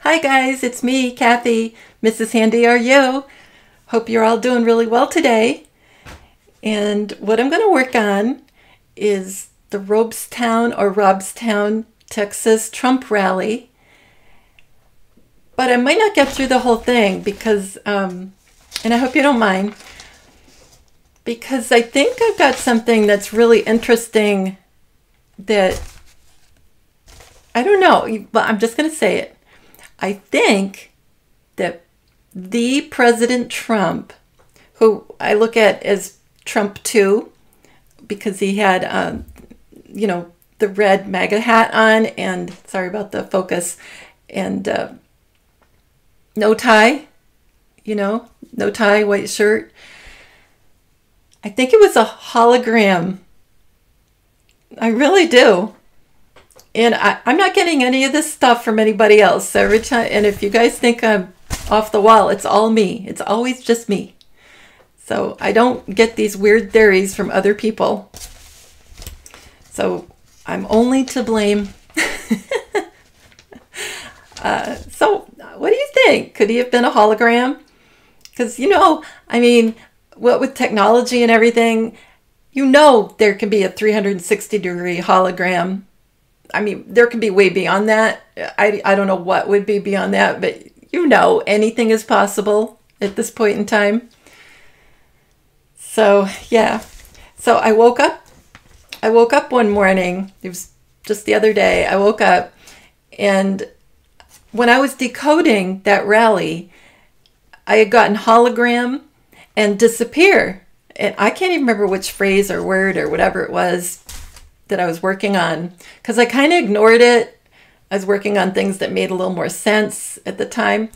Hi guys, it's me, Kathy, Mrs. HANDYRU. Hope you're all doing really well today. And what I'm going to work on is the ROBSTOWN, Texas Trump rally. But I might not get through the whole thing because, and I hope you don't mind, because I think I've got something that's really interesting that, I don't know, but I'm just going to say it. I think that the President Trump, who I look at as Trump 2, because he had, you know, the red MAGA hat on, and sorry about the focus, and no tie, you know, no tie, white shirt. I think it was a hologram. I really do. And I'm not getting any of this stuff from anybody else. So every time, and if you guys think I'm off the wall, it's all me. It's always just me. So I don't get these weird theories from other people. So I'm only to blame. So what do you think? Could he have been a hologram? Because, you know, I mean, what with technology and everything, you know, there can be a 360-degree hologram. I mean, there can be way beyond that. I don't know what would be beyond that, but you know, anything is possible at this point in time. So, yeah. So I woke up one morning, it was just the other day, I woke up, and when I was decoding that rally, I had gotten hologram and disappear. And I can't even remember which phrase or word or whatever it was that I was working on, because I kind of ignored it. I was working on things that made a little more sense at the time.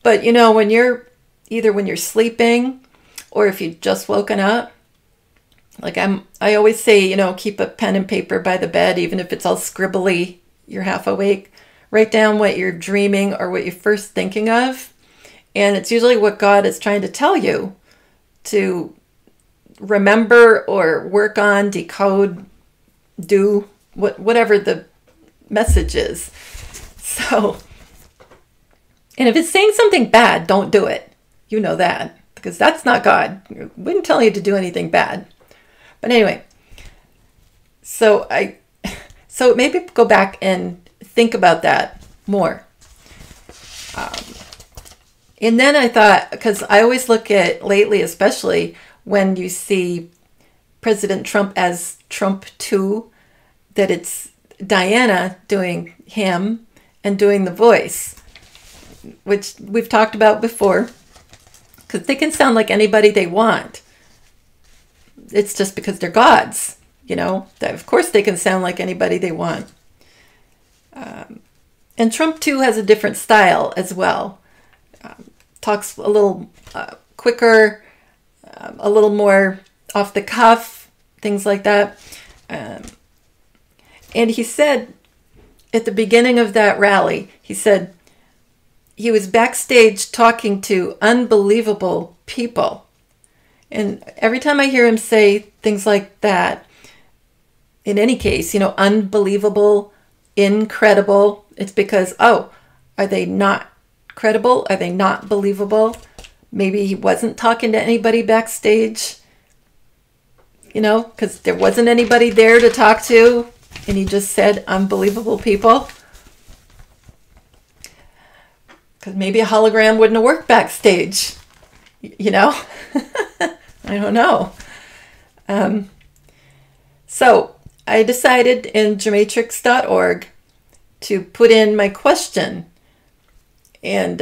But you know, when you're sleeping, or if you've just woken up, like I always say, you know, keep a pen and paper by the bed, even if it's all scribbly, you're half awake. Write down what you're dreaming or what you're first thinking of. And it's usually what God is trying to tell you to remember or work on, decode, do whatever the message is. So, and if it's saying something bad, don't do it. You know that, because that's not God. He wouldn't tell you to do anything bad. But anyway, so maybe go back and think about that more. And then I thought, because I always look at lately, especially when you see President Trump as Trump 2, that it's Diana doing him and doing the voice, which we've talked about before, because they can sound like anybody they want. It's just because they're gods, you know, that of course they can sound like anybody they want. And Trump 2 has a different style as well. Talks a little quicker, a little more off the cuff, things like that. And he said at the beginning of that rally, he said he was backstage talking to unbelievable people. And every time I hear him say things like that, in any case, you know, unbelievable, incredible, it's because, oh, are they not credible? Are they not believable? Maybe he wasn't talking to anybody backstage, you know, because there wasn't anybody there to talk to, and he just said unbelievable people. Because maybe a hologram wouldn't have worked backstage, you know? I don't know. So I decided in gematrix.org to put in my question. And,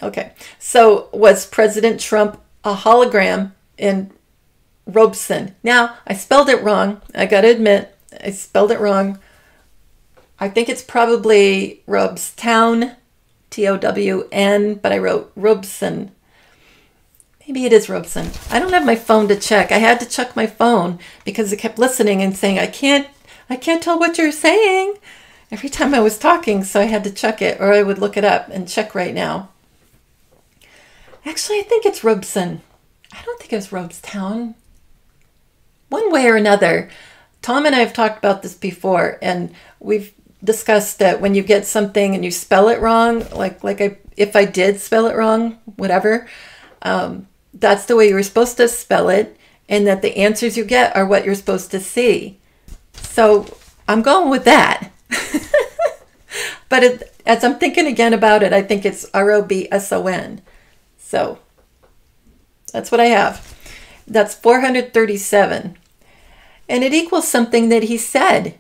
okay. So was President Trump a hologram in ROBSTOWN? Now, I spelled it wrong. I got to admit, I spelled it wrong. I think it's probably ROBSTOWN, T-O-W-N, but I wrote ROBSTOWN. Maybe it is ROBSTOWN. I don't have my phone to check. I had to check my phone because it kept listening and saying, I can't tell what you're saying every time I was talking, so I had to check it, or I would look it up and check right now. Actually, I think it's ROBSTOWN. I don't think it was ROBSTOWN. One way or another, Tom and I have talked about this before, and we've discussed that when you get something and you spell it wrong, if I did spell it wrong, whatever, that's the way you were supposed to spell it, and that the answers you get are what you're supposed to see. So I'm going with that. But as I'm thinking again about it, I think it's ROBSTON. So that's what I have. That's 437. And it equals something that he said,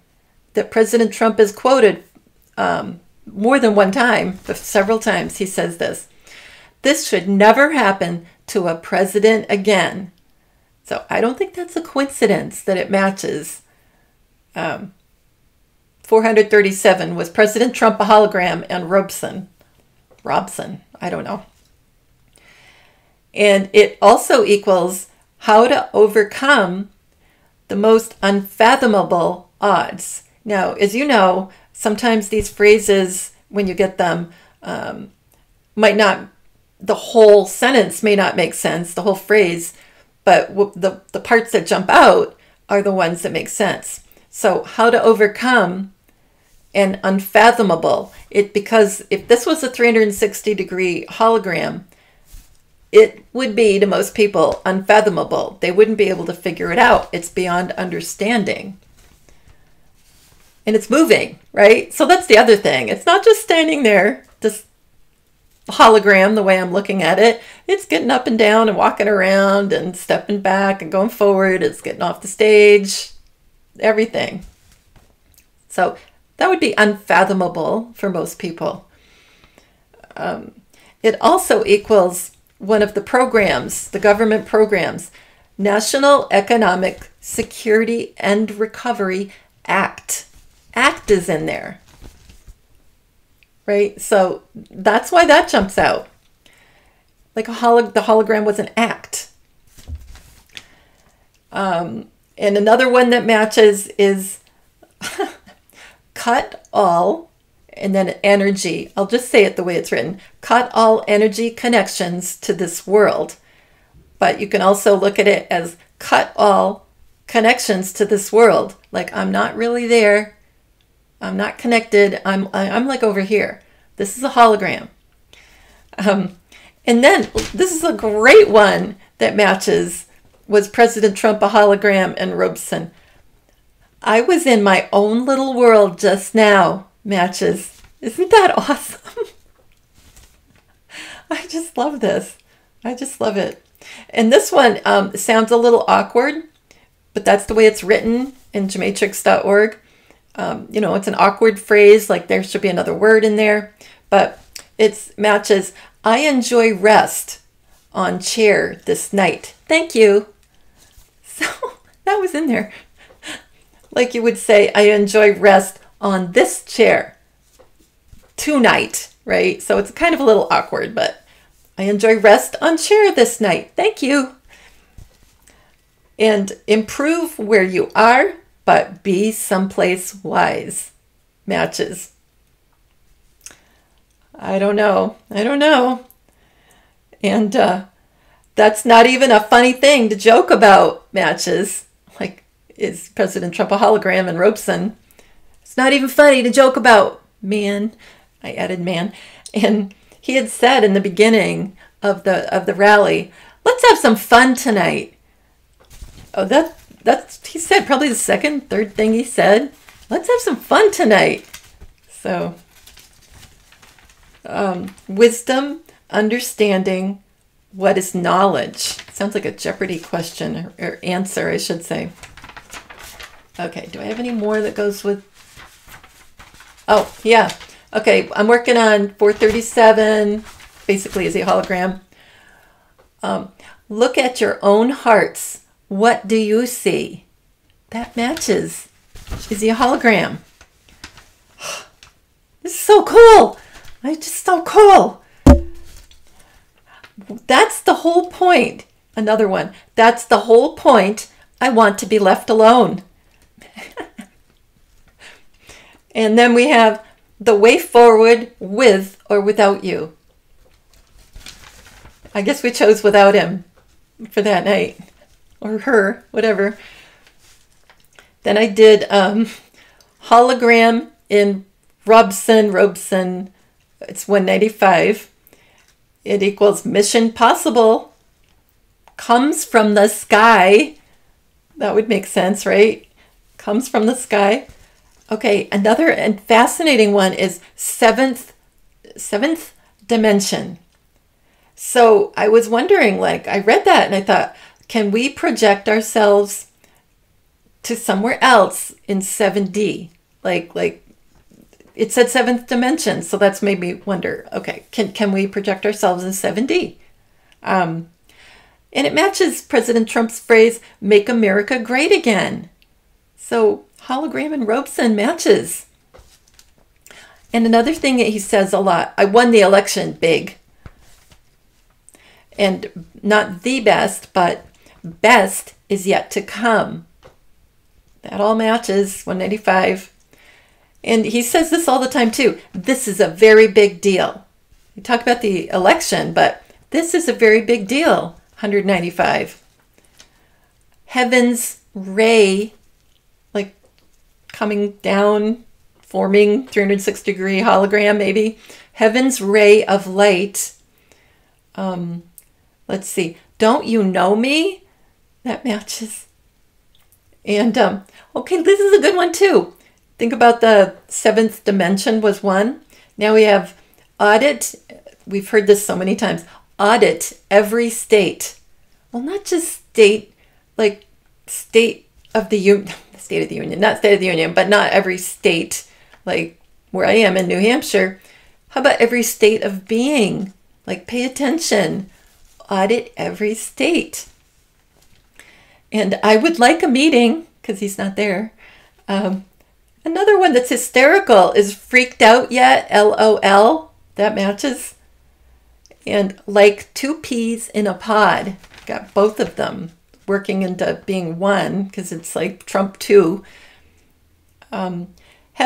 that President Trump is quoted more than one time, but several times he says this. This should never happen to a president again. So I don't think that's a coincidence that it matches. 437 was President Trump a hologram and Robson, I don't know. And it also equals how to overcome the most unfathomable odds. Now, as you know, sometimes these phrases, when you get them, the whole sentence may not make sense, the whole phrase, but the parts that jump out are the ones that make sense. So how to overcome and unfathomable. Because if this was a 360-degree hologram, it would be, to most people, unfathomable. They wouldn't be able to figure it out. It's beyond understanding. And it's moving, right? So that's the other thing. It's not just standing there, this hologram, the way I'm looking at it. It's getting up and down and walking around and stepping back and going forward. It's getting off the stage, everything. So that would be unfathomable for most people. It also equals one of the programs, the government programs, National Economic Security and Recovery Act. Act is in there, right? So that's why that jumps out. Like the hologram was an act. And another one that matches is cut all, and then energy. I'll just say it the way it's written. Cut all energy connections to this world. But you can also look at it as cut all connections to this world. Like, I'm not really there. I'm not connected. I'm like over here. This is a hologram. And then this is a great one that matches. Was President Trump a hologram and Robson? I was in my own little world just now. Matches. Isn't that awesome? I just love this. I just love it. And this one sounds a little awkward, but that's the way it's written in gematrix.org. You know, it's an awkward phrase, like there should be another word in there, but it matches. I enjoy rest on chair this night. Thank you. So that was in there. Like you would say, I enjoy rest on this chair tonight, right? So it's kind of a little awkward, but I enjoy rest on chair this night. Thank you. And improve where you are, but be someplace wise. Matches. I don't know. And that's not even a funny thing to joke about. Matches. Like, is President Trump a hologram and Robson? It's not even funny to joke about. Man. I added man. And he had said in the beginning of the rally, let's have some fun tonight. Oh, that's he said probably the second, third thing he said. Let's have some fun tonight. So wisdom, understanding, what is knowledge? Sounds like a Jeopardy question or answer, I should say. Okay, do I have any more that goes with? Oh, yeah. Okay, I'm working on 437, basically is a hologram. Look at your own hearts. What do you see? That matches. Is he a hologram? This is so cool. It's just so cool. That's the whole point. Another one. That's the whole point. I want to be left alone. And then we have the way forward with or without you. I guess we chose without him for that night. Or her, whatever. Then I did hologram in Robson, it's 195. It equals mission possible. Comes from the sky. That would make sense, right? Comes from the sky. Okay, another and fascinating one is seventh dimension. So I was wondering, like, I read that and I thought, can we project ourselves to somewhere else in 7D? Like it said seventh dimension, so that's made me wonder, okay, can we project ourselves in 7D? And it matches President Trump's phrase, make America great again. So hologram and Robson matches. And another thing that he says a lot, I won the election big. And not the best, but best is yet to come. That all matches, 195. And he says this all the time too. This is a very big deal. We talk about the election, but this is a very big deal, 195. Heaven's ray, like coming down, forming 360-degree hologram maybe. Heaven's ray of light. Let's see. Don't you know me? That matches. And, okay, this is a good one too. Think about the seventh dimension was one. Now we have audit. We've heard this so many times. Audit every state. Well, not just state, like state of the union, state of the union, not state of the union, but not every state, like where I am in New Hampshire. How about every state of being? Like pay attention. Audit every state. And I would like a meeting, because he's not there. Another one that's hysterical is freaked out yet, LOL. That matches. And like two peas in a pod. Got both of them working into being one, because it's like Trump 2. Have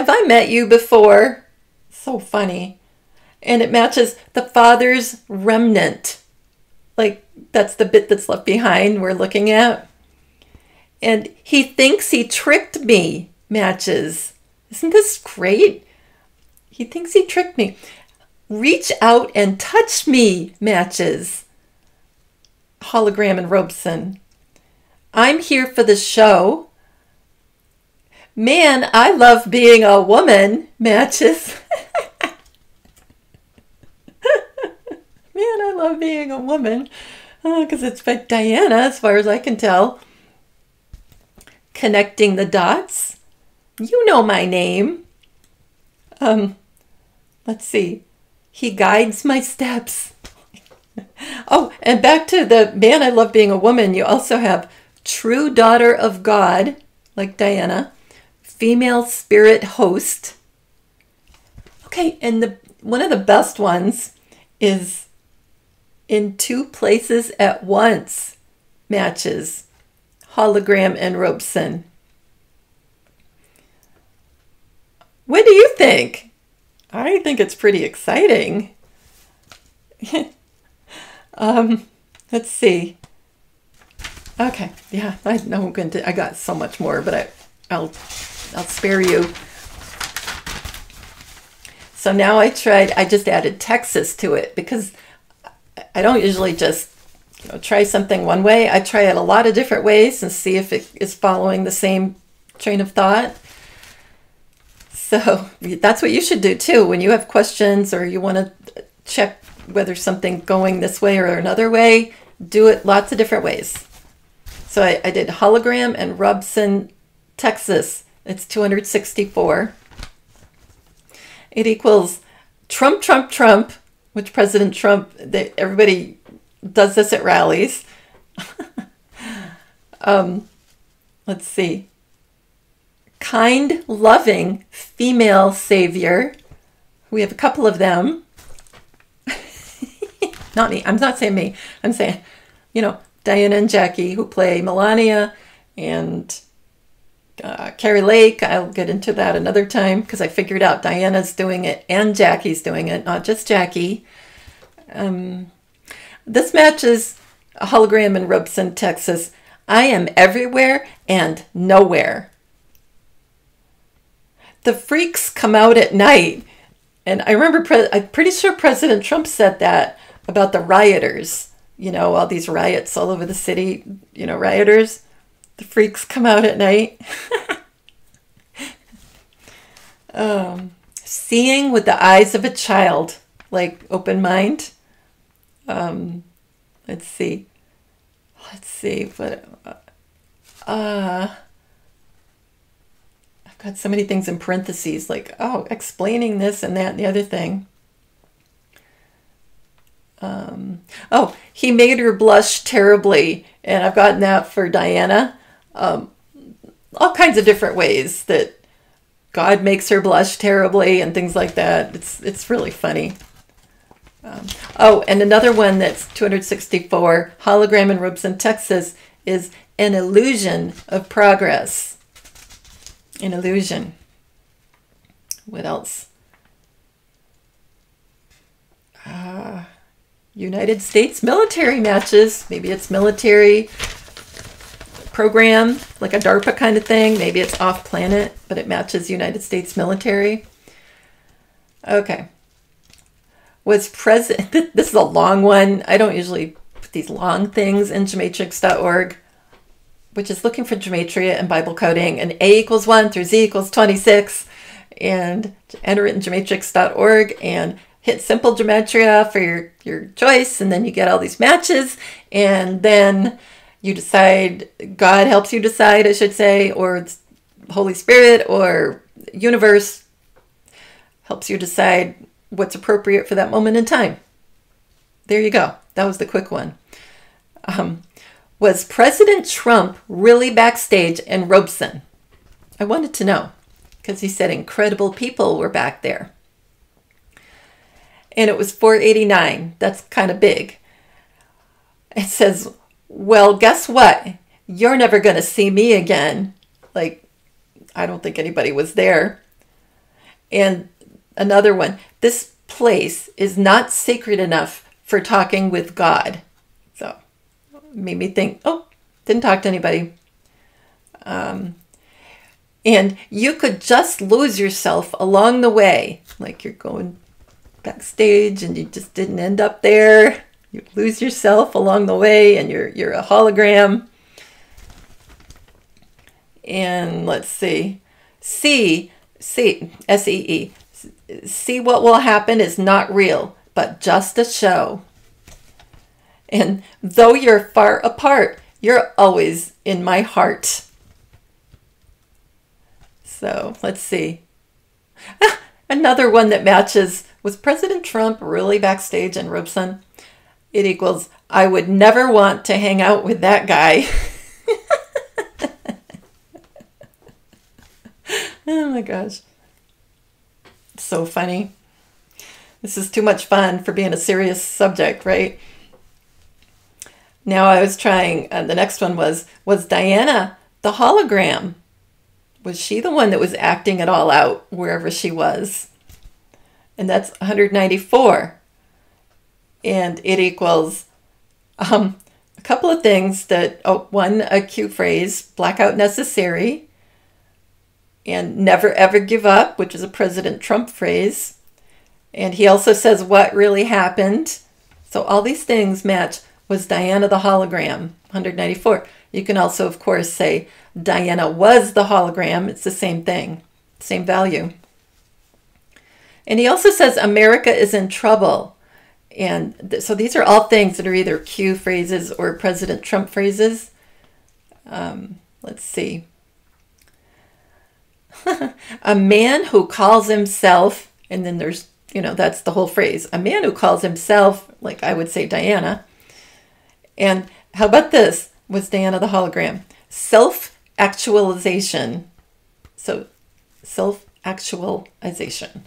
I met you before? So funny. And it matches the Father's remnant. Like that's the bit that's left behind we're looking at. And he thinks he tricked me, matches. Isn't this great? He thinks he tricked me. Reach out and touch me, matches. Hologram and Robson. I'm here for the show. Man, I love being a woman, matches. Man, I love being a woman. Because it's by Diana, as far as I can tell. Connecting the dots. You know my name. Let's see. He guides my steps. Oh, and back to the man, I love being a woman. You also have true daughter of God, like Diana. Female spirit host. Okay, and one of the best ones is in two places at once, matches. Hologram and Robson. What do you think? I think it's pretty exciting. Let's see. Okay, yeah, I know I'm going to. I got so much more, but I'll spare you. So now I just added Texas to it because I don't usually just try something one way. I try it a lot of different ways and see if it is following the same train of thought. So that's what you should do too. When you have questions or you want to check whether something's going this way or another way, do it lots of different ways. So I did hologram and Robson, Texas. It's 264. It equals Trump, Trump, Trump, which President Trump, everybody does this at rallies. Let's see. Kind, loving, female savior. We have a couple of them. Not me. I'm not saying me. I'm saying, Diana and Jackie, who play Melania, and Carrie Lake. I'll get into that another time because I figured out Diana's doing it and Jackie's doing it, not just Jackie. This matches a hologram in Robson, Texas. I am everywhere and nowhere. the freaks come out at night. And I remember, I'm pretty sure President Trump said that about the rioters. You know, all these riots all over the city, you know, rioters. The freaks come out at night. Seeing with the eyes of a child, like open mind. Let's see. What? I've got so many things in parentheses, like, oh, explaining this and that and the other thing. Oh, he made her blush terribly, and I've gotten that for Diana. All kinds of different ways that God makes her blush terribly and things like that. It's really funny. Oh, and another one that's 264, hologram in Robeston, Texas, is an illusion of progress. An illusion. What else? United States military matches. Maybe it's military program, like a DARPA kind of thing. Maybe it's off planet, but it matches United States military. Okay. Was present, this is a long one. I don't usually put these long things in gematrix.org, which is looking for gematria and Bible coding, and A equals 1 through Z equals 26, and enter it in gematrix.org and hit simple gematria for your choice, and then you get all these matches, and then you decide, God helps you decide, I should say, or Holy Spirit or universe helps you decide what's appropriate for that moment in time. There you go. That was the quick one. Was President Trump really backstage in Robeston? I wanted to know, because he said incredible people were back there. And it was 489. That's kind of big. It says, well, guess what? You're never going to see me again. Like, I don't think anybody was there. And another one, this place is not sacred enough for talking with God. So, made me think, oh, didn't talk to anybody. And you could just lose yourself along the way. Like you're going backstage and you just didn't end up there. You lose yourself along the way and you're a hologram. And let's see. S-E-E. See what will happen is not real, but just a show. And though you're far apart, you're always in my heart. So let's see. Another one that matches. Was President Trump really backstage in Robeston? It equals, I would never want to hang out with that guy. Oh my gosh. So funny. This is too much fun for being a serious subject, right? Now I was trying, the next one was Diana the hologram? Was she the one that was acting it all out wherever she was? And that's 194. And it equals a couple of things that, one, a cute phrase, blackout necessary, and never ever give up, which is a President Trump phrase. And he also says what really happened. So all these things match. Was Diana the hologram? 194. You can also, of course, say Diana was the hologram. It's the same thing, same value. And he also says America is in trouble. And so these are all things that are either Q phrases or President Trump phrases. Let's see. A man who calls himself, and then there's, that's the whole phrase. A man who calls himself, like I would say Diana. And how about this? Was Diana the hologram? Self-actualization. So self-actualization.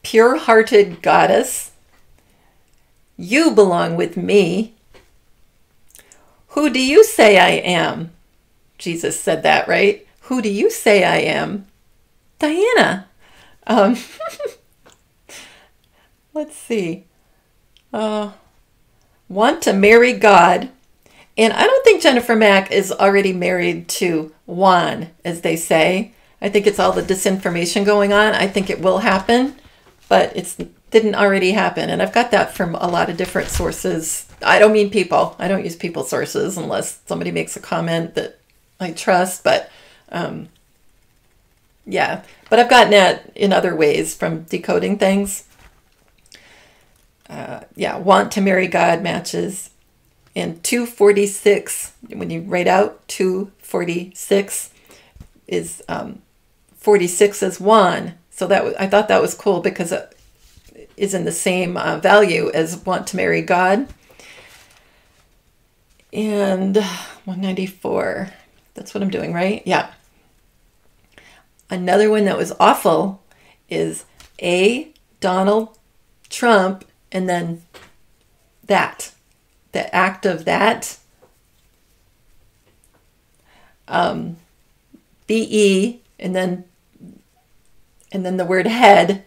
Pure-hearted goddess. You belong with me. Who do you say I am? Jesus said that, right? Who do you say I am? Diana. Let's see. Want to marry God. And I don't think Jennifer Mack is already married to Juan, as they say. I think it's all the disinformation going on. I think it will happen, but it didn't already happen. And I've got that from a lot of different sources. I don't mean people. I don't use people sources unless somebody makes a comment that I trust. But yeah, but I've gotten that in other ways from decoding things. Yeah, want to marry God matches. And 246, when you write out 246, is 46 is 1. So that I thought that was cool because it is in the same value as want to marry God. And 194, that's what I'm doing, right? Yeah. Another one that was awful is A, Donald Trump, and then that, the act of that. BE, and then the word head,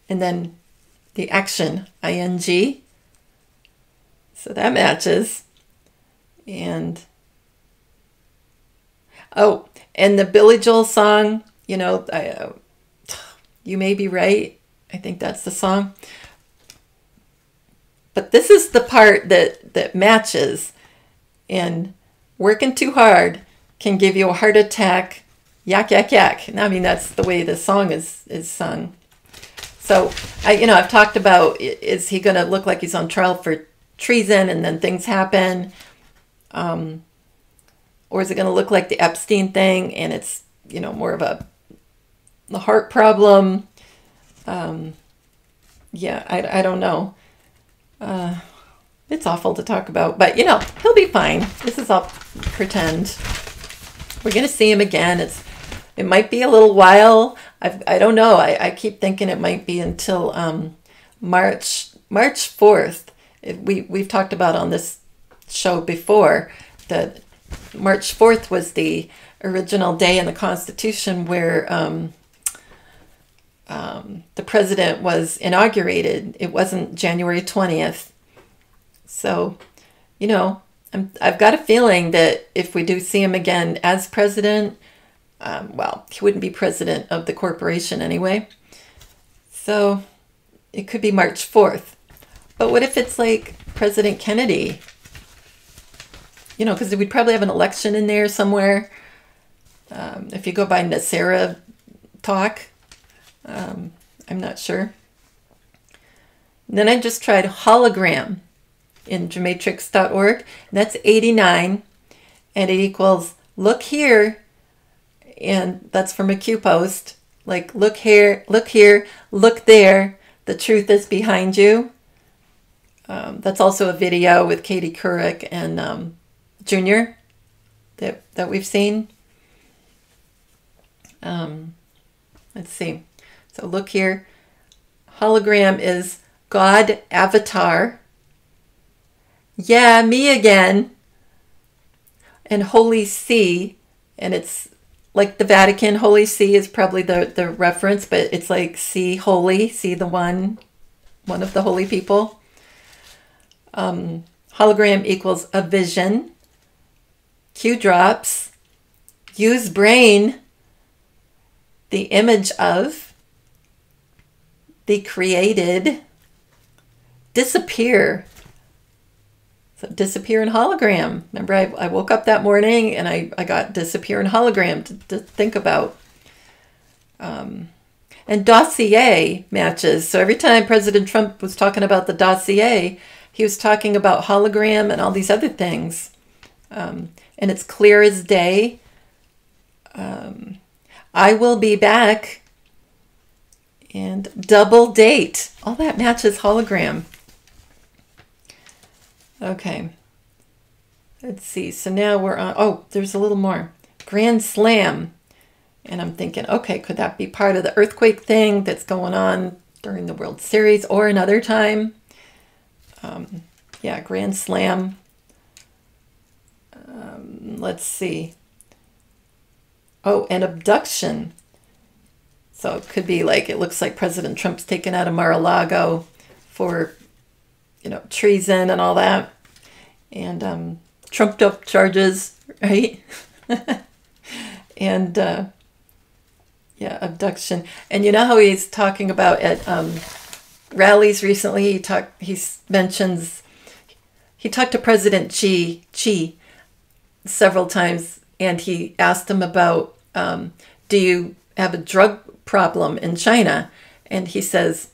and then the action, ing. So that matches. And oh, and the Billy Joel song, you know, You May Be Right. I think that's the song. But this is the part that matches. And working too hard can give you a heart attack. Yak, yak, yak. And I mean, that's the way the song is sung. So, I've talked about, is he going to look like he's on trial for treason and then things happen? Or is it going to look like the Epstein thing and it's, more of a heart problem? Yeah, I don't know. It's awful to talk about, but he'll be fine. This is all pretend. We're going to see him again. It might be a little while. I don't know. I keep thinking it might be until March 4th. We've talked about on this show before that March 4th was the original day in the Constitution where the president was inaugurated. It wasn't January 20th. So, I've got a feeling that if we do see him again as president, well, he wouldn't be president of the corporation anyway. So it could be March 4th. But what if it's like President Kennedy? Because we'd probably have an election in there somewhere. If you go by Nasara talk, I'm not sure. And then I just tried hologram in gematrix.org. And that's 89. And it equals look here. And that's from a Q post. Like look here, look there. The truth is behind you. That's also a video with Katie Couric and Junior that we've seen. Let's see. So look here. Hologram is God avatar. Yeah, me again. And Holy See. And it's like the Vatican. Holy See is probably the reference, but it's like see holy, see the one of the holy people. Hologram equals a vision. Q drops. Use brain. The image of. The created. Disappear. So disappear in hologram. Remember, I woke up that morning and I got disappear in hologram to think about. And dossier matches. So every time President Trump was talking about the dossier, he was talking about hologram and all these other things. And it's clear as day. I will be back. And double date. All that matches hologram. Okay. Let's see. So now we're on. Oh, there's a little more. Grand Slam. And I'm thinking, okay, could that be part of the earthquake thing that's going on during the World Series or another time? Yeah, Grand Slam. Let's see. Oh, and abduction. So it could be like, it looks like President Trump's taken out of Mar-a-Lago for, treason and all that. And trumped up charges, right? And Yeah, abduction. And you know how he's talking about at rallies recently? He talked to President Xi several times, and he asked him about, do you have a drug problem in China? And he says,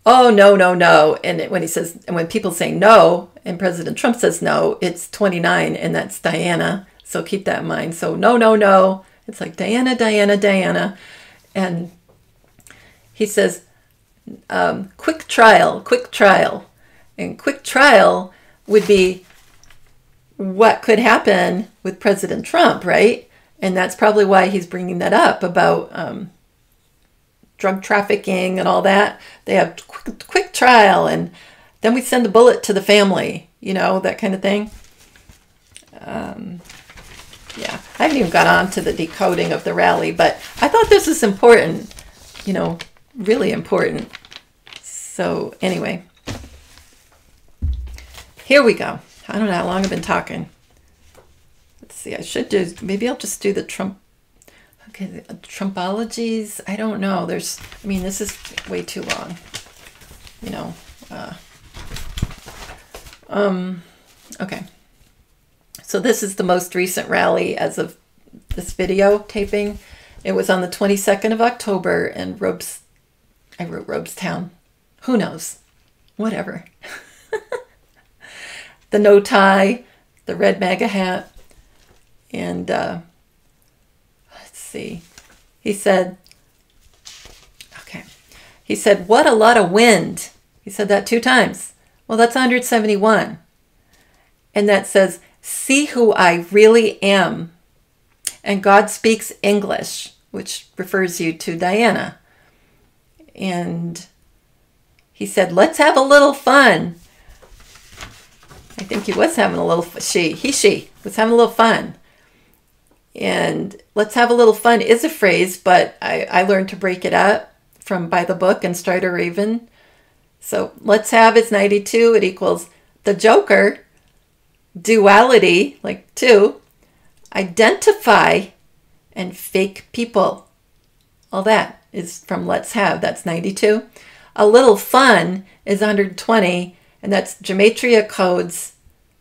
oh, no, no, no. And when people say no, and President Trump says no, it's 29, and that's Diana. So keep that in mind. So no, no, no. It's like Diana, Diana, Diana. And he says, quick trial, quick trial. And quick trial would be what could happen with President Trump, right? And that's probably why he's bringing that up about drug trafficking and all that. They have quick trial, and then we send a bullet to the family, you know, that kind of thing. Yeah, I haven't even got on to the decoding of the rally, but I thought this was important, you know, really important. So anyway, here we go. I don't know how long I've been talking. Let's see, maybe I'll just do the Trump. Okay, the Trumpologies. I don't know. This is way too long. You know. Okay. So this is the most recent rally as of this video taping. It was on the 22nd of October in I wrote ROBSTOWN. Who knows? Whatever. The no tie, the red MAGA hat, and let's see. He said, what a lot of wind. He said that 2 times. Well, that's 171. And that says, see who I really am. And God speaks English, which refers you to Diana. And he said, let's have a little fun. I think he was having a little, she was having a little fun. And let's have a little fun is a phrase, but I learned to break it up from by the book and Strider Raven. So let's have is 92. It equals the Joker, duality, like 2, identify, and fake people. All that is from let's have. That's 92. A little fun is 120. And that's Gematria codes,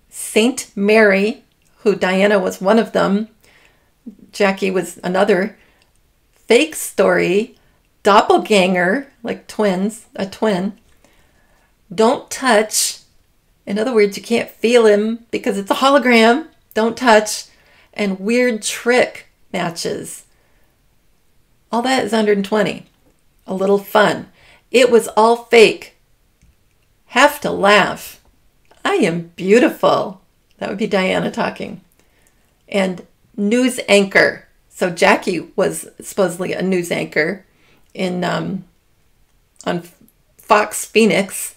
Saint Mary, who Diana was one of them. Jackie was another. Fake story, doppelganger, like twins, a twin. Don't touch. In other words, you can't feel him because it's a hologram. Don't touch. And weird trick matches. All that is 120. A little fun. It was all fake. Have to laugh. I am beautiful. That would be Diana talking. And news anchor. So Jackie was supposedly a news anchor in on Fox Phoenix.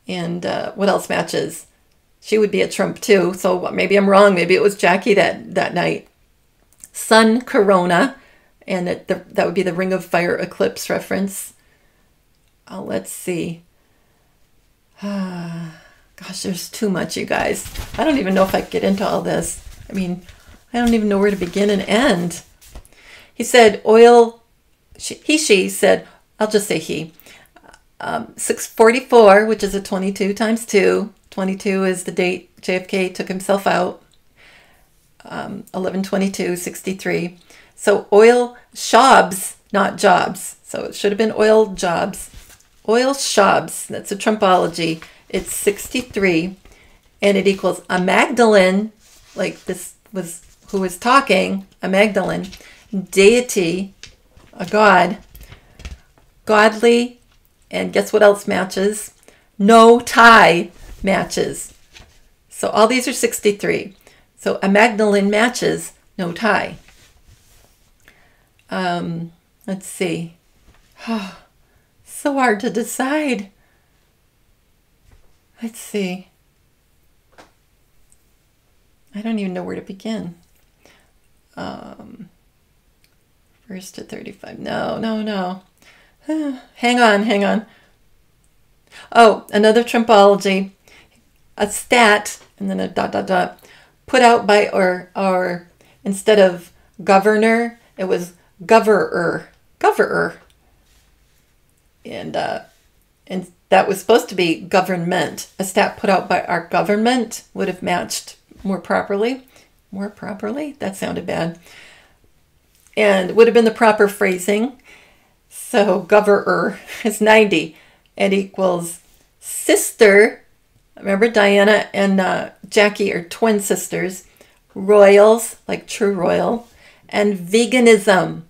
And what else matches? She would be a Trump too. So maybe I'm wrong. Maybe it was Jackie that night. Sun Corona. And that would be the Ring of Fire eclipse reference. Let's see. Gosh, there's too much, you guys. I don't even know if I could get into all this. I mean, I don't even know where to begin and end. He said she said, I'll just say he. 644, which is a 22 times 2. 22 is the date JFK took himself out. 11/22, 63. So oil shobs, not jobs. So it should have been oil jobs. Oil shobs, that's a Trumpology. It's 63, and it equals a Magdalene, like this was who was talking, a Magdalene, deity, a god, godly, and guess what else matches? No tie matches. So all these are 63. So a Magdalene matches, no tie. Let's see. So hard to decide. Let's see. I don't even know where to begin. First to 35. No. Hang on. Oh, another Trumpology. A stat, and then a ... Put out by, or instead of governor, it was governor. And that was supposed to be government. A stat put out by our government would have matched more properly. More properly? That sounded bad. And would have been the proper phrasing. So governor is 90 and equals sister. Remember, Diana and Jackie are twin sisters. Royals, like true royal. And veganism.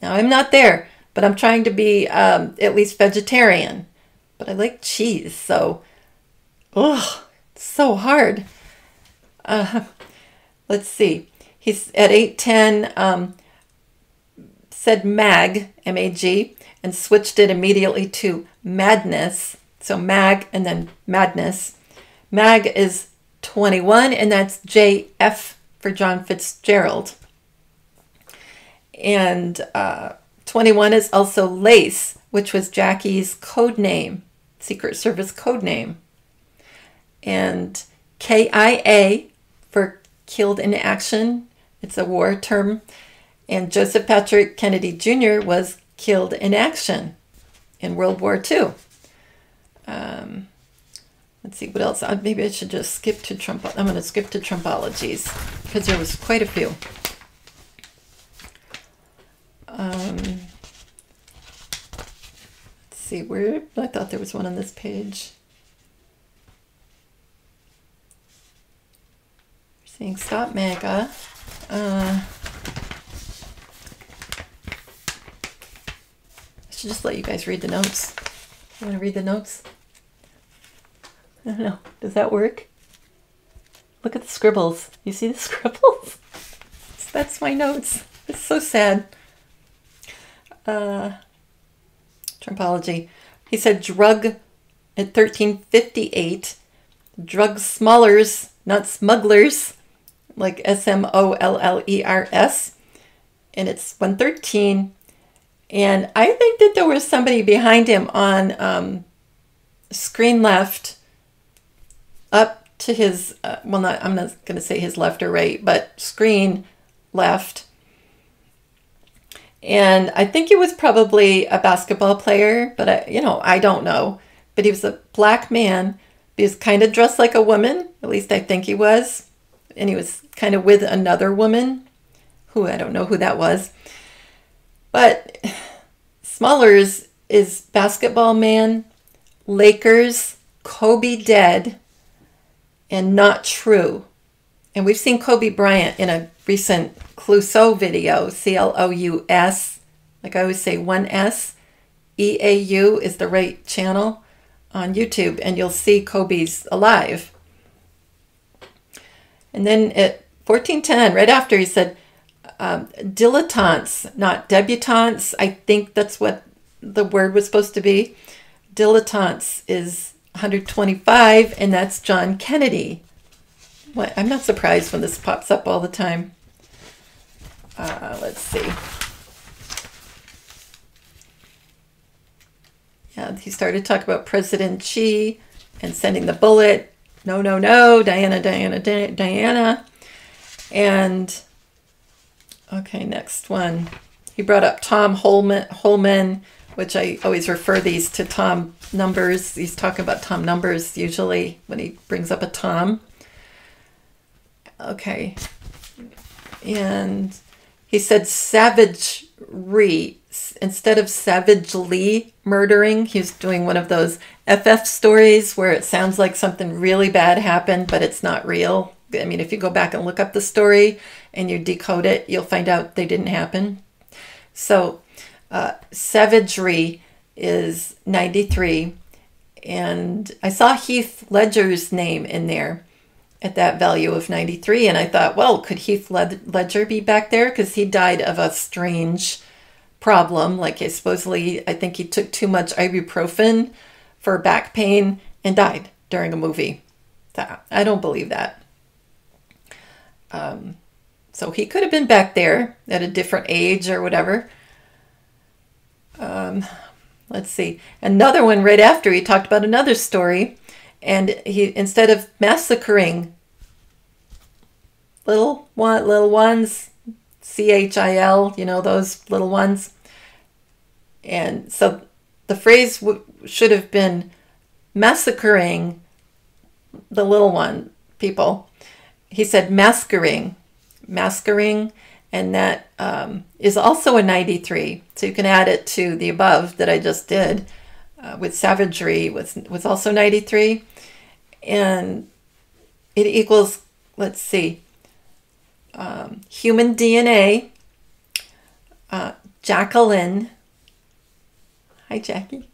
Now, I'm not there, but I'm trying to be at least vegetarian. But I like cheese, so, ugh, it's so hard. Let's see. He's at 8:10, said mag, M-A-G, and switched it immediately to madness. So mag and then madness. Mag is 21, and that's J-F for John Fitzgerald. And 21 is also Lace, which was Jackie's code name, Secret Service code name. And KIA for killed in action. It's a war term. And Joseph Patrick Kennedy Jr. was killed in action in World War II. Let's see, what else? Maybe I should just skip to Trump. I'm going to skip to Trumpologies because there was quite a few. Let's see, where? I thought there was one on this page. We're saying stop MAGA. I should just let you guys read the notes. You want to read the notes? I don't know. Does that work? Look at the scribbles. You see the scribbles? That's my notes. It's so sad. Trumpology. He said drug at 1358. Drug smugglers, not smugglers, like SMOLLERS. And it's 113. And I think that there was somebody behind him on screen left up to his, well, not, I'm not going to say his left or right, but screen left. And I think he was probably a basketball player, but I don't know. But he was a black man. He was kind of dressed like a woman, at least I think he was. And he was kind of with another woman, who I don't know who that was. But Smullers is basketball man, Lakers, Kobe dead, and not true. And we've seen Kobe Bryant in a recent Clouseau video, C-L-O-U-S, like I always say, 1S. E-A-U is the right channel on YouTube, and you'll see Kobe's alive. And then at 14:10, right after, he said, dilettantes, not debutantes. I think that's what the word was supposed to be. Dilettantes is 125, and that's John Kennedy. What? I'm not surprised when this pops up all the time. Let's see. Yeah, he started talking about President Xi and sending the bullet. No, no, no, Diana, Diana, Diana. And, okay, next one. He brought up Tom Holman, which I always refer these to Tom numbers. He's talking about Tom numbers usually when he brings up a Tom. Okay. And he said savagery instead of savagely murdering. He's doing one of those FF stories where it sounds like something really bad happened, but it's not real. I mean, if you go back and look up the story and you decode it, you'll find out they didn't happen. So savagery is 93. And I saw Heath Ledger's name in there at that value of 93. And I thought, well, could Heath Ledger be back there? Because he died of a strange problem. Like supposedly, I think he took too much ibuprofen for back pain and died during a movie. So I don't believe that. So he could have been back there at a different age or whatever. Let's see. Another one right after, he talked about another story. And he, instead of massacring little ones, CHIL, you know, those little ones. And so the phrase should have been massacring the little one people. He said masquering, and that is also a 93. So you can add it to the above that I just did with savagery was also 93. And it equals, let's see, human DNA, Jacqueline, hi Jackie,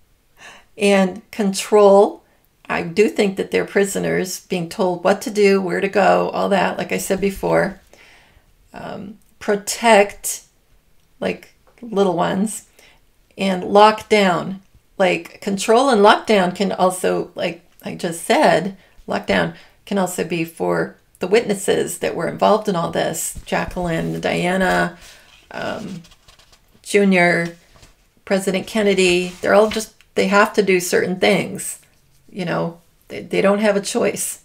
and control. I do think that they're prisoners being told what to do, where to go, all that, like I said before. Protect, like little ones, and lock down. Like control and lockdown can also, like I just said, lockdown can also be for the witnesses that were involved in all this. Jacqueline, Diana, Junior, President Kennedy, they're all just, they have to do certain things. You know, they don't have a choice.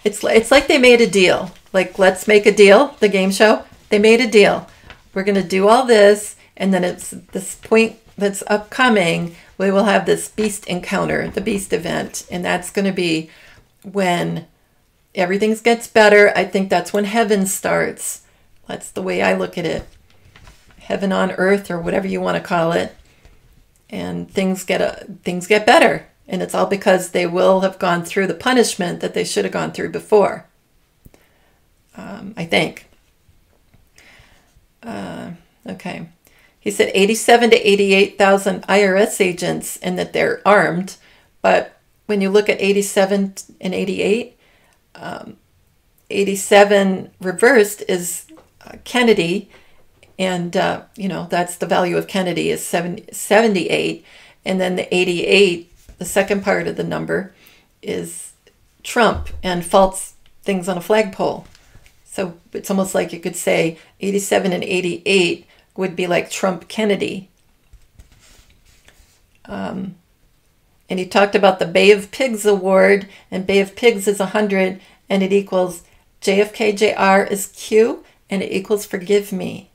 It's like they made a deal. Like, let's make a deal, the game show. They made a deal. We're going to do all this, and then it's this point that's upcoming, we will have this beast encounter, the beast event, and that's going to be when everything gets better. I think that's when heaven starts. That's the way I look at it. Heaven on earth, or whatever you want to call it. And things get better. And it's all because they will have gone through the punishment that they should have gone through before. I think. Okay. He said 87 to 88,000 IRS agents, and that they're armed. But when you look at 87 and 88, 87 reversed is Kennedy. And, you know, that's the value of Kennedy is 78. And then the 88, the second part of the number, is Trump and false things on a flagpole. So it's almost like you could say 87 and 88 would be like Trump Kennedy. And he talked about the Bay of Pigs award, and Bay of Pigs is 100, and it equals JFK JR is Q, and it equals forgive me.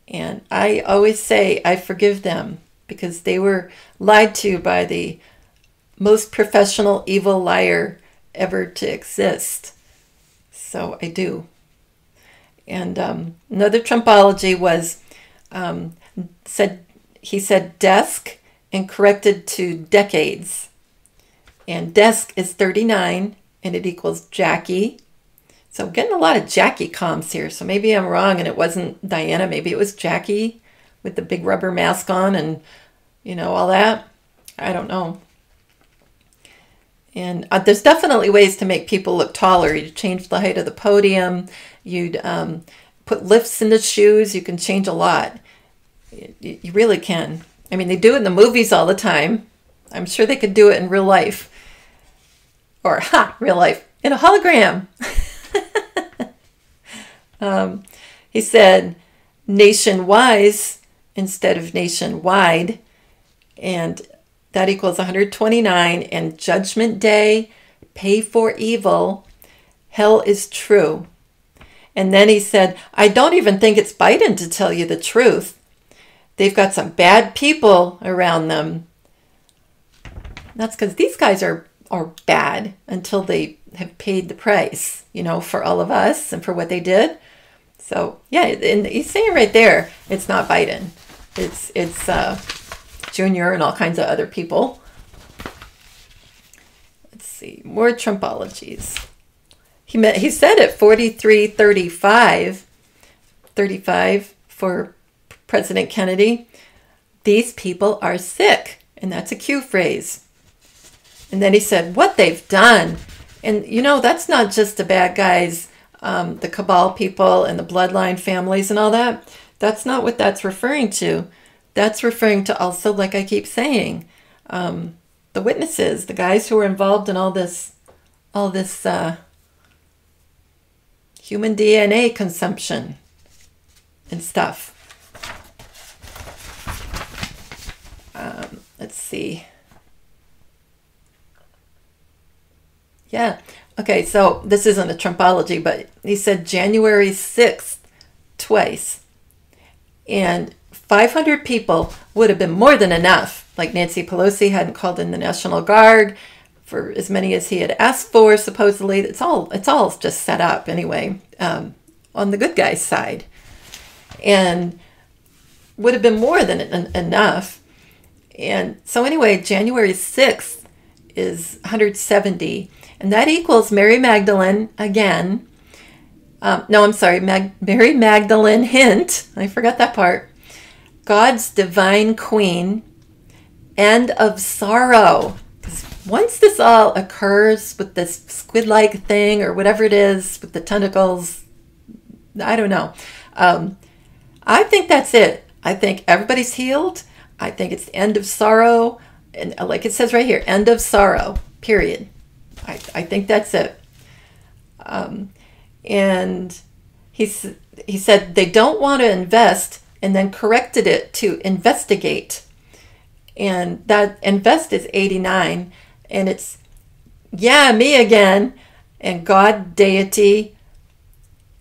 And I always say I forgive them because they were lied to by the most professional evil liar ever to exist. So I do. And another Trumpology was, he said desk and corrected to decades. And desk is 39 and it equals Jackie. So I'm getting a lot of Jackie comms here. So maybe I'm wrong and it wasn't Diana. Maybe it was Jackie with the big rubber mask on and, you know, all that. I don't know. And there's definitely ways to make people look taller. You change the height of the podium. You'd put lifts in the shoes. You can change a lot. You really can. I mean, they do it in the movies all the time. I'm sure they could do it in real life. Or, real life. In a hologram. He said nation-wise instead of nationwide. And that equals 129. And Judgment Day, pay for evil, hell is true. And then he said, I don't even think it's Biden, to tell you the truth. They've got some bad people around them. That's because these guys are bad until they have paid the price, you know, for all of us and for what they did. So, yeah, and he's saying right there, it's not Biden. It's Junior and all kinds of other people. Let's see, more Trumpologies. He said at 43-35, 35 for President Kennedy, these people are sick. And that's a Q phrase. And then he said, what they've done. And, you know, that's not just the bad guys, the cabal people and the bloodline families and all that. That's not what that's referring to. That's referring to also, like I keep saying, the witnesses, the guys who were involved in all this human DNA consumption and stuff. Let's see. Yeah. Okay, so this isn't a Trumpology, but he said January 6th twice. And 500 people would have been more than enough. Like Nancy Pelosi hadn't called in the National Guard for as many as he had asked for, supposedly. It's all just set up anyway, on the good guy's side. And would have been more than enough. And so anyway, January 6th is 170. And that equals Mary Magdalene again. No, I'm sorry, Mary Magdalene Hint. I forgot that part. God's divine queen, end of sorrow. Because once this all occurs with this squid-like thing or whatever it is with the tentacles, I don't know. I think that's it. I think everybody's healed. I think it's the end of sorrow. And like it says right here, end of sorrow, period. I think that's it. And he said they don't want to invest, and then corrected it to investigate. And that invest is 89, and it's, yeah, me again, and God, deity,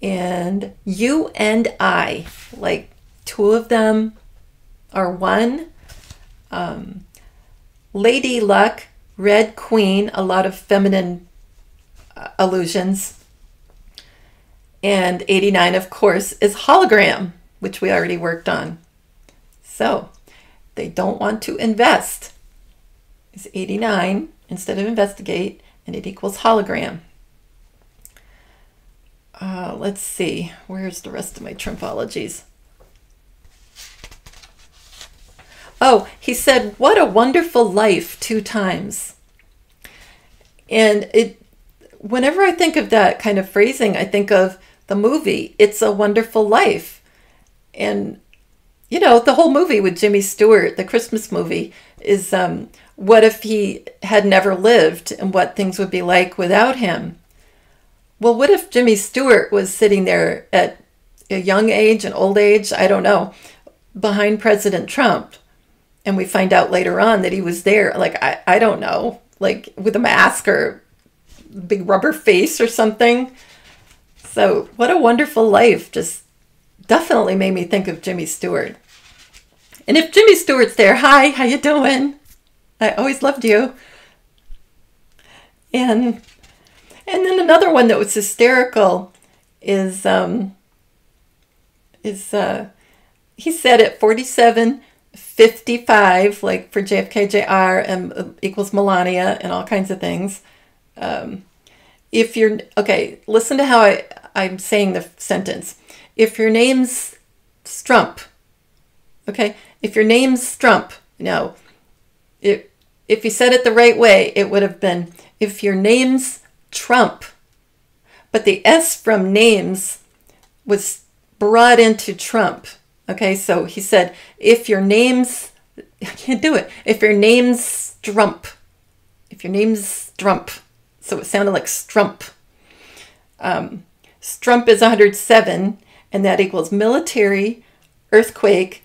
and you and I, like two of them are one. Lady Luck, Red Queen, a lot of feminine allusions. And 89, of course, is hologram, which we already worked on. So they don't want to invest. It's 89 instead of investigate, and it equals hologram. Let's see. Where's the rest of my Trumpologies? Oh, he said, what a wonderful life 2 times. And whenever I think of that kind of phrasing, I think of the movie, It's a Wonderful Life. And, you know, the whole movie with Jimmy Stewart, the Christmas movie, is what if he had never lived and what things would be like without him? Well, what if Jimmy Stewart was sitting there at a young age, an old age, I don't know, behind President Trump? And we find out later on that he was there, like, I don't know, like with a mask or big rubber face or something. So what a wonderful life. Just definitely made me think of Jimmy Stewart. And if Jimmy Stewart's there, hi, how you doing? I always loved you. And then another one that was hysterical is he said at 47:55, like for JFK, JR, and equals Melania and all kinds of things. If you're, okay, listen to how I'm saying the sentence. If your name's Strump, okay, if your name's Strump, no, if you said it the right way, it would have been, if your name's Trump, but the S from names was brought into Trump. Okay, so he said, if your name's, I can't do it, if your name's Strump, if your name's Strump, so it sounded like Strump. Strump is 107, and that equals military, earthquake,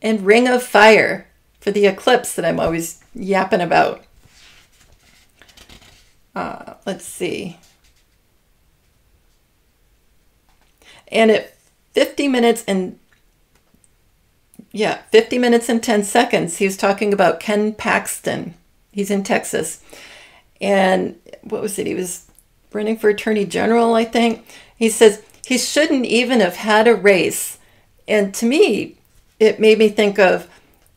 and ring of fire for the eclipse that I'm always yapping about. Let's see. And at 50 minutes and 10 seconds, he was talking about Ken Paxton. He's in Texas. And what was it? He was running for attorney general, I think. He says he shouldn't even have had a race. And to me, it made me think of,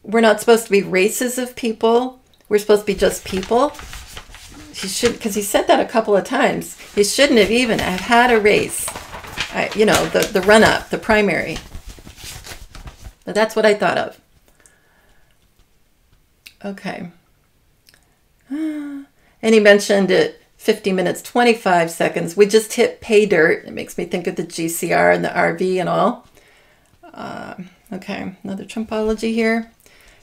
we're not supposed to be races of people. We're supposed to be just people. He should, because he said that a couple of times. He shouldn't have even have had a race. You know, the run-up, the primary. But that's what I thought of. Okay. And he mentioned it 50 minutes, 25 seconds. We just hit pay dirt. It makes me think of the GCR and the RV and all. Okay, another Trumpology here.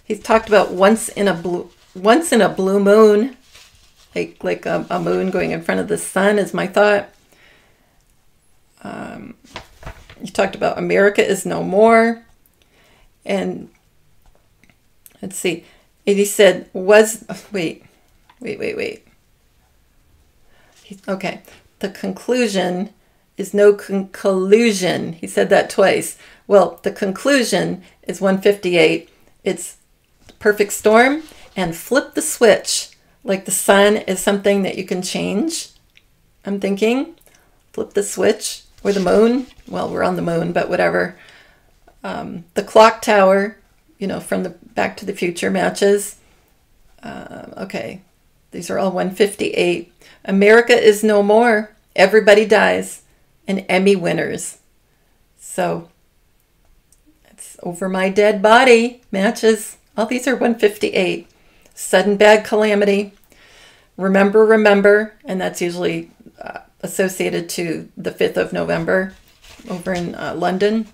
He's talked about once in a blue moon, like a moon going in front of the sun is my thought. He talked about America is no more. And let's see. And he said, wait. He Okay. The conclusion is no collusion. He said that twice. Well, the conclusion is 158. It's the perfect storm and flip the switch. Like the sun is something that you can change. I'm thinking flip the switch, or the moon. Well, we're on the moon, but whatever. The clock tower, you know, from the Back to the Future matches. Okay. These are all 158. America is no more. Everybody dies. And Emmy winners. So it's Over My Dead Body matches. All these are 158. Sudden bad calamity. Remember, remember. And that's usually associated to the 5th of November over in London.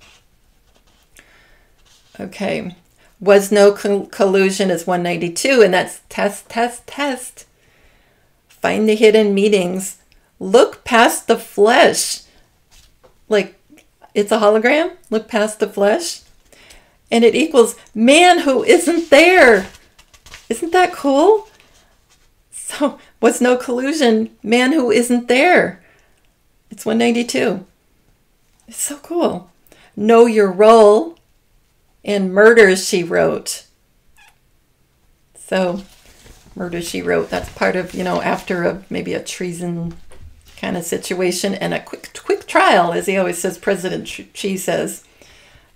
Okay. Was no collusion is 192. And that's test, test, test. Find the hidden meanings. Look past the flesh. Like, it's a hologram. Look past the flesh. And it equals man who isn't there. Isn't that cool? So, was no collusion. Man who isn't there. It's 192. It's so cool. Know your role. And Murder, She Wrote. So, Murder, She Wrote. That's part of, you know, after maybe a treason kind of situation and a quick trial, as he always says, President Xi says.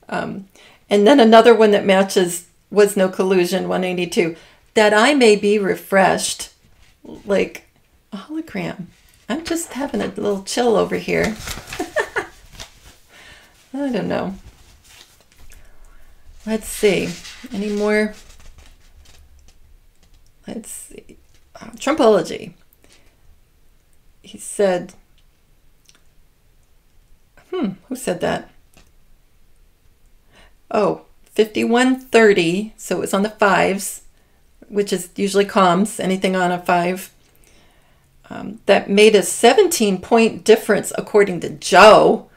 And then another one that matches was no collusion, 182. That I may be refreshed, like a hologram. I'm just having a little chill over here. I don't know. Let's see. Any more? Let's see. Trumpology. He said, who said that? Oh, 5130. So it was on the fives, which is usually comms, anything on a 5. That made a 17-point difference according to Joe.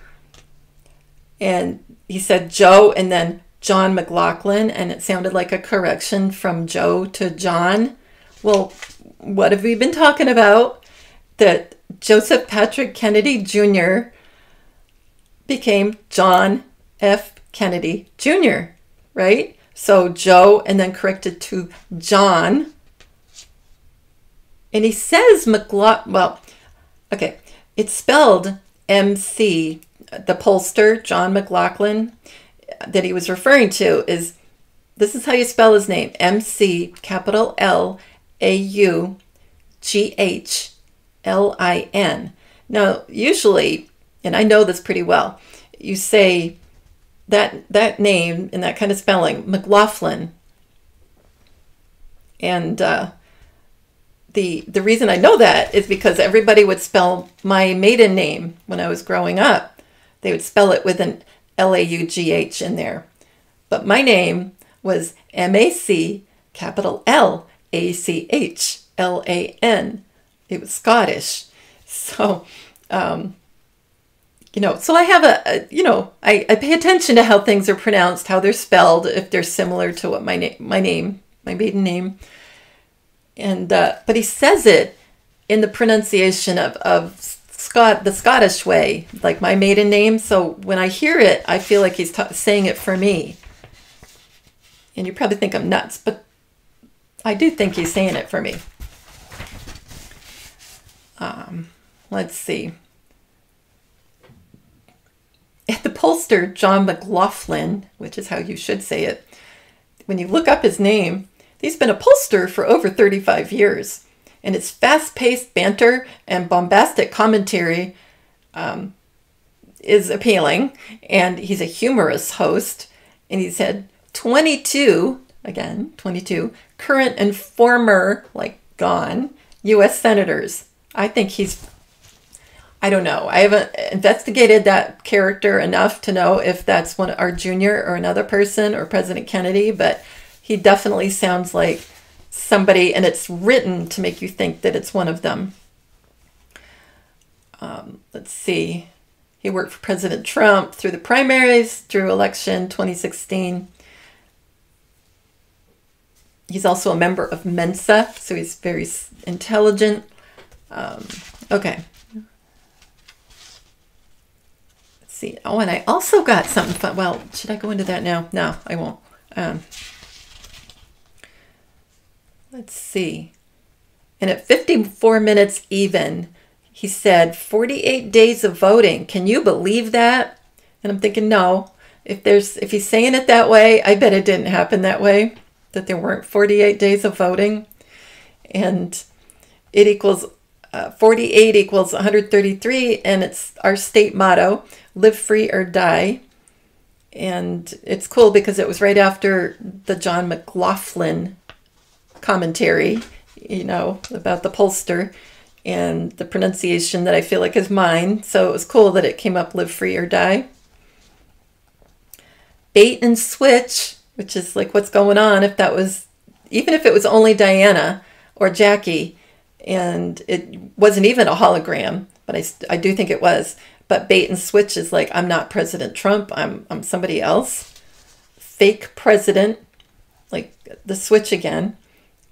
And he said Joe and then John McLaughlin, and it sounded like a correction from Joe to John. Well, what have we been talking about? That Joseph Patrick Kennedy Jr. became John F. Kennedy Jr., right? So Joe and then corrected to John. And he says McLaughlin, well, okay, it's spelled MC. The pollster, John McLaughlin, that he was referring to this is how you spell his name. MC, capital L, A-U, G-H-L-I-N. Now, usually, and I know this pretty well, you say that name in that kind of spelling, McLaughlin. And the reason I know that is because everybody would spell my maiden name when I was growing up. They would spell it with an L-A-U-G-H in there. But my name was M-A-C, capital L-A-C-H-L-A-N. It was Scottish. So, so I have I pay attention to how things are pronounced, how they're spelled, if they're similar to what my maiden name. And, but he says it in the pronunciation of the Scottish way, like my maiden name. So when I hear it, I feel like he's saying it for me. And you probably think I'm nuts, but I do think he's saying it for me. Let's see. At the pollster, John McLaughlin, which is how you should say it, when you look up his name, he's been a pollster for over 35 years. And his fast-paced banter and bombastic commentary is appealing. And he's a humorous host. And he's had 22 current and former, like gone, U.S. senators. I think I don't know. I haven't investigated that character enough to know if that's our junior or another person or President Kennedy. But he definitely sounds like somebody, and it's written to make you think that it's one of them. Let's see. He worked for President Trump through the primaries, through election 2016. He's also a member of Mensa, so he's very intelligent. Okay. Let's see. Oh, and I also got something fun. Well, should I go into that now? No, I won't. Let's see. And at 54 minutes even, he said 48 days of voting. Can you believe that? And I'm thinking, no. If he's saying it that way, I bet it didn't happen that way, that there weren't 48 days of voting. And it equals 48 equals 133, and it's our state motto, live free or die. And it's cool because it was right after the John McLaughlin commentary, you know, about the pollster and the pronunciation that I feel like is mine. So it was cool that it came up, live free or die. Bait and switch, which is like what's going on if that was, even if it was only Diana or Jackie, and it wasn't even a hologram, but I do think it was. But bait and switch is like, I'm not President Trump, I'm somebody else. Fake president, like the switch again.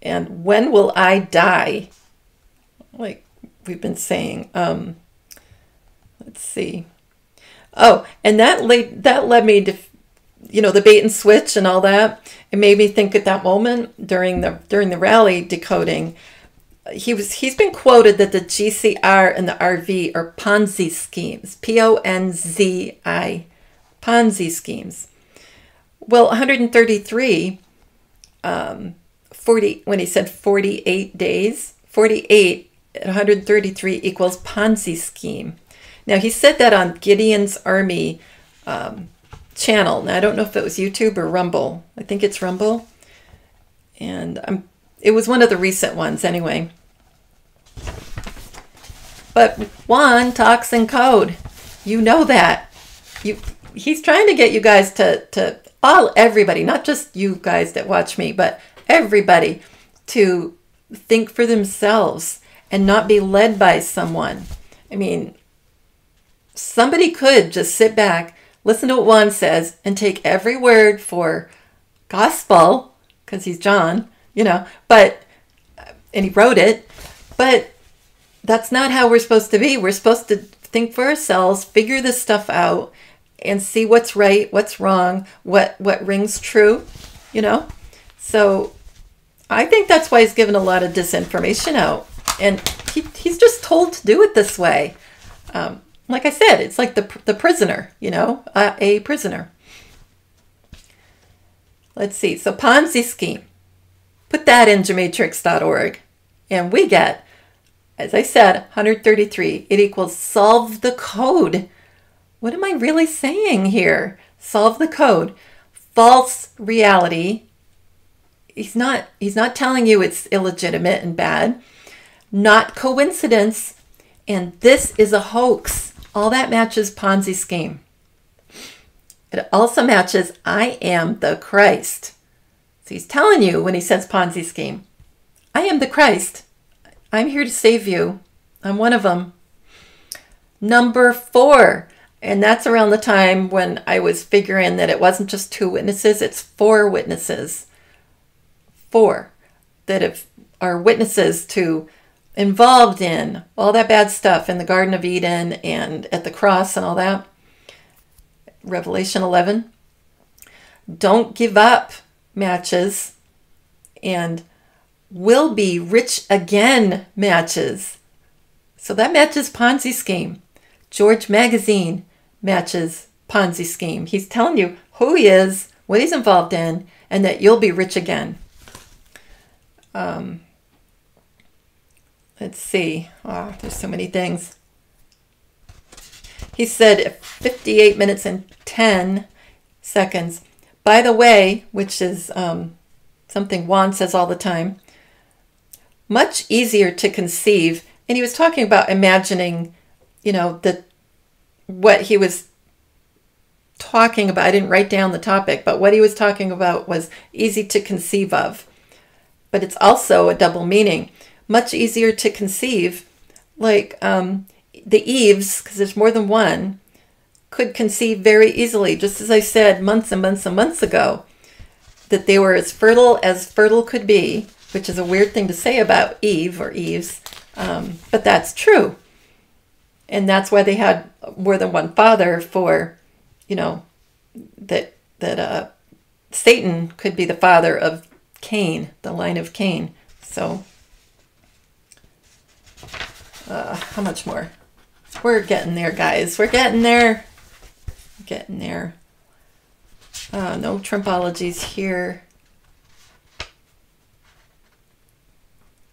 And when will I die? Like we've been saying. Let's see. Oh, and that led me to, you know, the bait and switch and all that. It made me think at that moment during the rally decoding, he's been quoted that the GCR and the RV are Ponzi schemes, Ponzi, Ponzi schemes. Well, 133, 40, when he said 48 days, 48 at 133 equals Ponzi scheme. Now he said that on Gideon's Army channel. Now I don't know if it was YouTube or Rumble. I think it's Rumble. And it was one of the recent ones anyway. But Juan talks in code. You know that. He's trying to get you guys to everybody, not just you guys that watch me, but everybody to think for themselves and not be led by someone. I mean, somebody could just sit back, listen to what Juan says, and take every word for gospel, because he's John, you know, and he wrote it, but that's not how we're supposed to be. We're supposed to think for ourselves, figure this stuff out, and see what's right, what's wrong, what rings true, you know? So I think that's why he's given a lot of disinformation out. And he's just told to do it this way. Like I said, it's like the prisoner, you know, a prisoner. Let's see. So Ponzi scheme. Put that in gematrix.org. And we get, as I said, 133. It equals solve the code. What am I really saying here? Solve the code. False reality. He's not telling you it's illegitimate and bad. Not coincidence. And this is a hoax. All that matches Ponzi scheme. It also matches I am the Christ. So he's telling you when he says Ponzi scheme, I am the Christ. I'm here to save you. I'm one of them. Number 4. And that's around the time when I was figuring that it wasn't just 2 witnesses, it's 4 witnesses. 4 that are witnesses to involved in all that bad stuff in the Garden of Eden and at the cross and all that. Revelation 11. Don't give up matches, and will be rich again matches. So that matches Ponzi scheme. George Magazine matches Ponzi scheme. He's telling you who he is, what he's involved in, and that you'll be rich again. Let's see. Oh, there's so many things. He said 58 minutes and 10 seconds. By the way, which is something Juan says all the time, much easier to conceive. And he was talking about imagining, you know, what he was talking about. I didn't write down the topic, but what he was talking about was easy to conceive of. But it's also a double meaning. Much easier to conceive, like the Eves, because there's more than one, could conceive very easily, just as I said months and months and months ago, that they were as fertile could be, which is a weird thing to say about Eve or Eves, but that's true. And that's why they had more than one father for, you know, that Satan could be the father of Cain, the line of Cain. So, how much more? We're getting there, guys. We're getting there. Getting there. No Trumpologies here.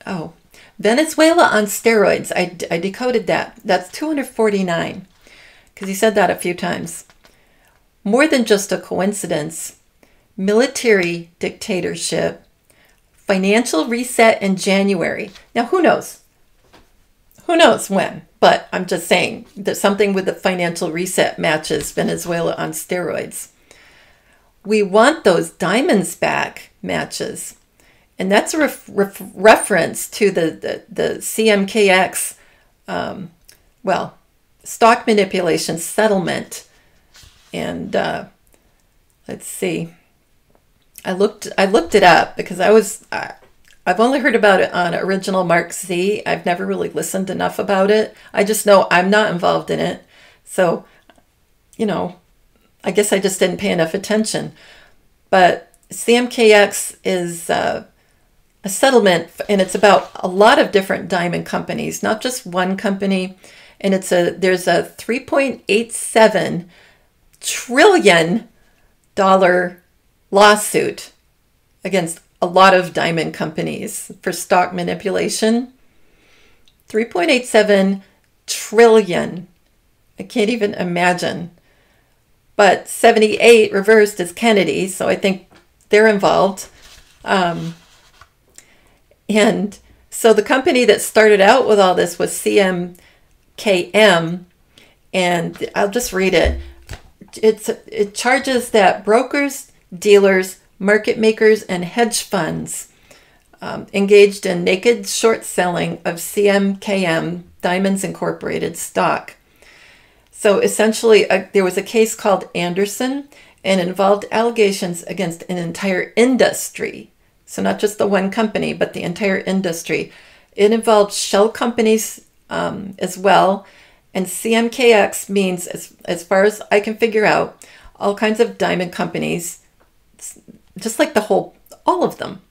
Oh, Venezuela on steroids. I decoded that. That's 249. Because he said that a few times. More than just a coincidence. Military dictatorship. Financial reset in January. Now, who knows? Who knows when? But I'm just saying that something with the financial reset matches Venezuela on steroids. We want those diamonds back matches. And that's a reference to the CMKX, well, stock manipulation settlement. And let's see. I looked it up because I've only heard about it on Original Mark Z. I've never really listened enough about it. I just know I'm not involved in it. So, you know, I guess I just didn't pay enough attention. But CMKX is a settlement, and it's about a lot of different diamond companies, not just one company. And there's a $3.87 trillion lawsuit against a lot of diamond companies for stock manipulation. 3.87 trillion. I can't even imagine. But 78 reversed is Kennedy, so I think they're involved. And so the company that started out with all this was CMKM, and I'll just read it. It charges that brokers, dealers, market makers, and hedge funds engaged in naked short selling of CMKM Diamonds Incorporated stock. So essentially, there was a case called Anderson, and it involved allegations against an entire industry. So not just the one company, but the entire industry. It involved shell companies as well. And CMKX means, as far as I can figure out, all kinds of diamond companies, just like all of them.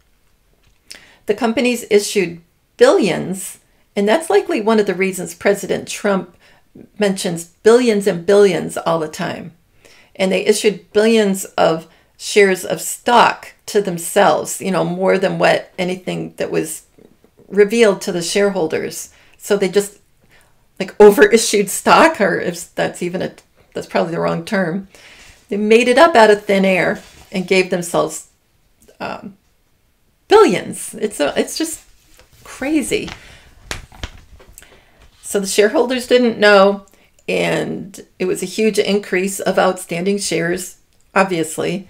The companies issued billions, and that's likely one of the reasons President Trump mentions billions and billions all the time. And they issued billions of shares of stock to themselves, you know, more than what anything that was revealed to the shareholders. So they just like overissued stock, or if that's even that's probably the wrong term. They made it up out of thin air and gave themselves billions. It's just crazy. So the shareholders didn't know, and it was a huge increase of outstanding shares, obviously.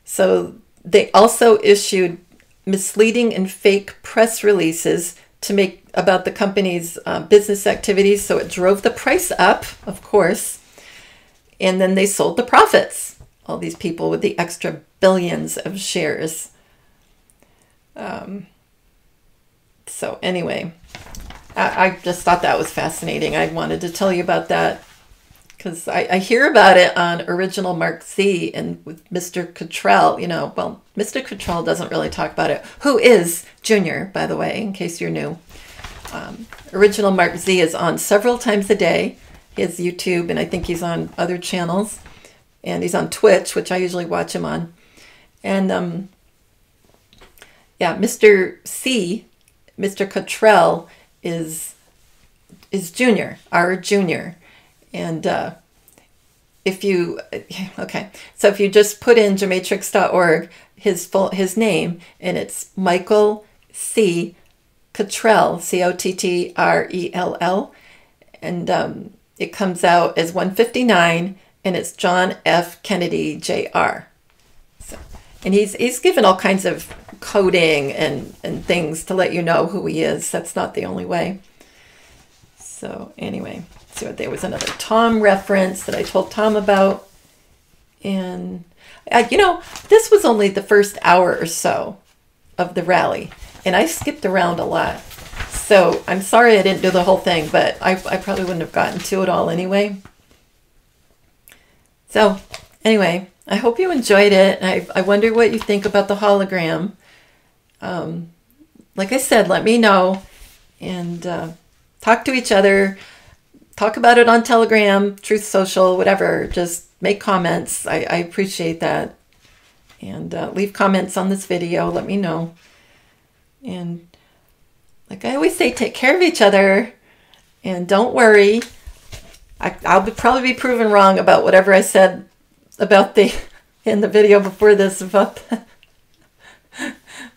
So they also issued misleading and fake press releases to make about the company's business activities. So it drove the price up, of course. And then they sold the profits. All these people with the extra billions of shares. So anyway, I just thought that was fascinating. I wanted to tell you about that because I hear about it on Original Mark Z and with Mr. Cottrell, you know. Well, Mr. Cottrell doesn't really talk about it. Who is Junior, by the way, in case you're new. Original Mark Z is on several times a day. He has YouTube, and I think he's on other channels. And he's on Twitch, which I usually watch him on. And yeah, Mr. Cottrell is Junior, our Junior. And if you, okay, so if you just put in gematrix.org, his name, and it's Michael C. Cottrell, Cottrell, and it comes out as 159, and it's John F. Kennedy, Jr. So, and he's given all kinds of coding and things to let you know who he is. That's not the only way. So anyway, so there was another Tom reference that I told Tom about. And, you know, this was only the first hour or so of the rally. And I skipped around a lot. So I'm sorry I didn't do the whole thing, but I probably wouldn't have gotten to it all anyway. So anyway, I hope you enjoyed it. I wonder what you think about the hologram. Like I said, let me know, and talk to each other. Talk about it on Telegram, Truth Social, whatever. Just make comments. I appreciate that. And leave comments on this video. Let me know. And like I always say, take care of each other. And don't worry. I'll probably be proven wrong about whatever I said about in the video before this about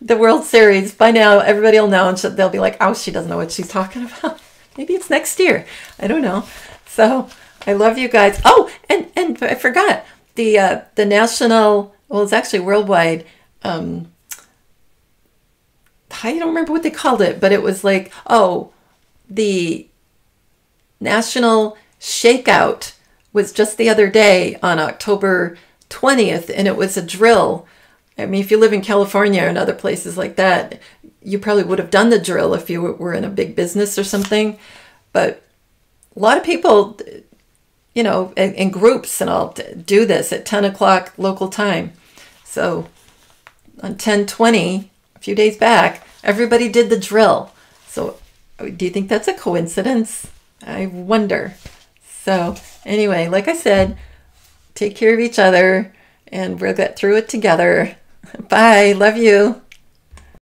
the World Series. By now, everybody will know, and they'll be like, oh, she doesn't know what she's talking about. Maybe it's next year. I don't know. So I love you guys. Oh, and I forgot the national, well, it's actually worldwide. I don't remember what they called it, but it was like, oh, the National Shakeout was just the other day on October 20th, and it was a drill. I mean, if you live in California and other places like that, you probably would have done the drill if you were in a big business or something. But a lot of people, you know, in groups and all, do this at 10 o'clock local time. So on 10/20, a few days back, everybody did the drill. So do you think that's a coincidence? I wonder. So anyway, like I said, take care of each other, and we'll get through it together. Bye. Love you.